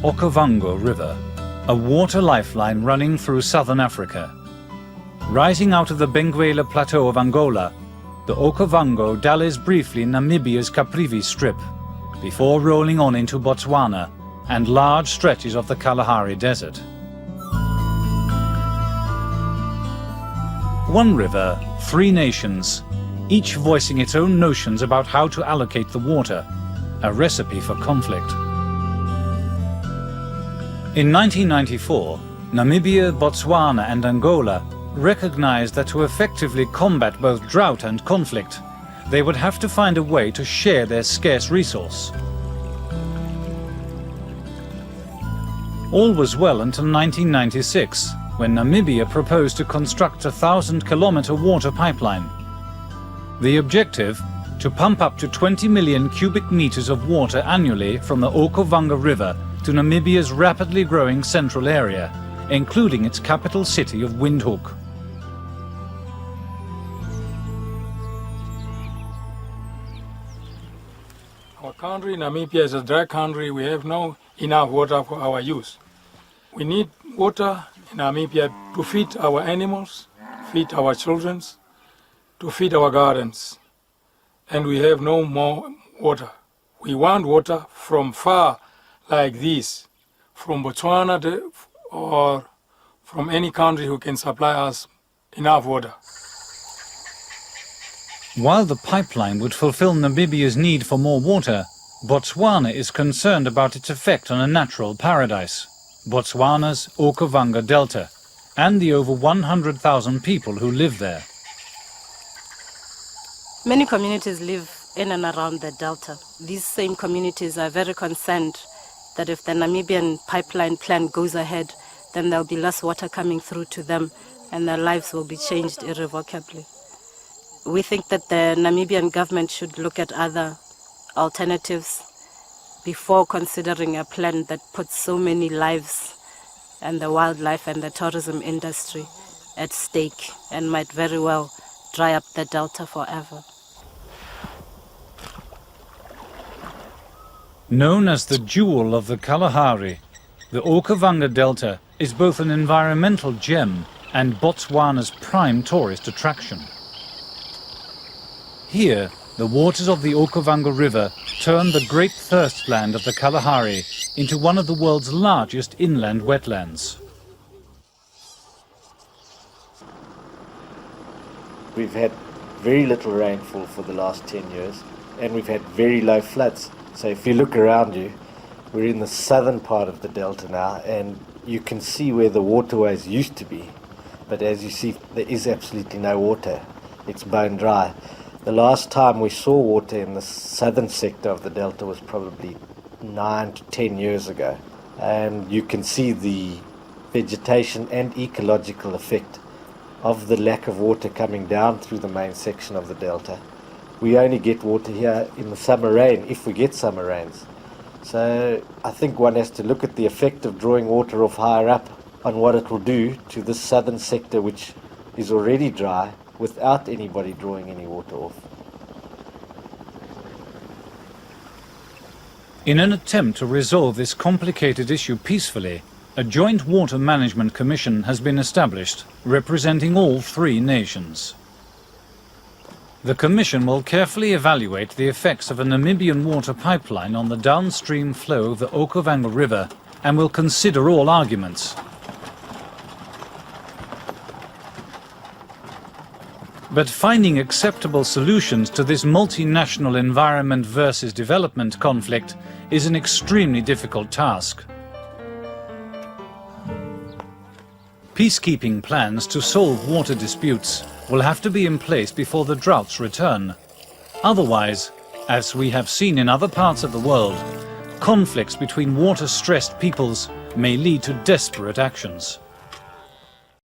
Okavango River, a water lifeline running through southern Africa. Rising out of the Benguela Plateau of Angola, the Okavango dallies briefly in Namibia's Caprivi Strip, before rolling on into Botswana and large stretches of the Kalahari Desert. One river, three nations, each voicing its own notions about how to allocate the water, a recipe for conflict. In 1994, Namibia, Botswana and Angola recognized that to effectively combat both drought and conflict, they would have to find a way to share their scarce resource. All was well until 1996, when Namibia proposed to construct a 1,000-kilometer water pipeline. The objective, to pump up to 20 million cubic meters of water annually from the Okavango River to Namibia's rapidly growing central area, including its capital city of Windhoek. Our country, Namibia, is a dry country. We have no enough water for our use. We need water in Namibia to feed our animals, feed our children, to feed our gardens. And we have no more water. We want water from far like this, from Botswana or from any country who can supply us enough water. While the pipeline would fulfill Namibia's need for more water, Botswana is concerned about its effect on a natural paradise, Botswana's Okavango Delta, and the over 100,000 people who live there. Many communities live in and around the delta. These same communities are very concerned that if the Namibian pipeline plan goes ahead, then there'll be less water coming through to them and their lives will be changed irrevocably. We think that the Namibian government should look at other alternatives before considering a plan that puts so many lives and the wildlife and the tourism industry at stake and might very well dry up the delta forever. Known as the jewel of the Kalahari, the Okavango Delta is both an environmental gem and Botswana's prime tourist attraction. Here, the waters of the Okavango River turn the great thirstland of the Kalahari into one of the world's largest inland wetlands. We've had very little rainfall for the last 10 years, and we've had very low floods. So if you look around you, we're in the southern part of the delta now, and you can see where the waterways used to be. But as you see, there is absolutely no water. It's bone dry. The last time we saw water in the southern sector of the delta was probably 9 to 10 years ago. And you can see the vegetation and ecological effect of the lack of water coming down through the main section of the delta. We only get water here in the summer rain, if we get summer rains. So I think one has to look at the effect of drawing water off higher up on what it will do to this southern sector, which is already dry, without anybody drawing any water off. In an attempt to resolve this complicated issue peacefully, a joint water management commission has been established, representing all three nations. The commission will carefully evaluate the effects of a Namibian water pipeline on the downstream flow of the Okavango River and will consider all arguments. But finding acceptable solutions to this multinational environment versus development conflict is an extremely difficult task. Peacekeeping plans to solve water disputes will have to be in place before the droughts return. Otherwise, as we have seen in other parts of the world, conflicts between water-stressed peoples may lead to desperate actions.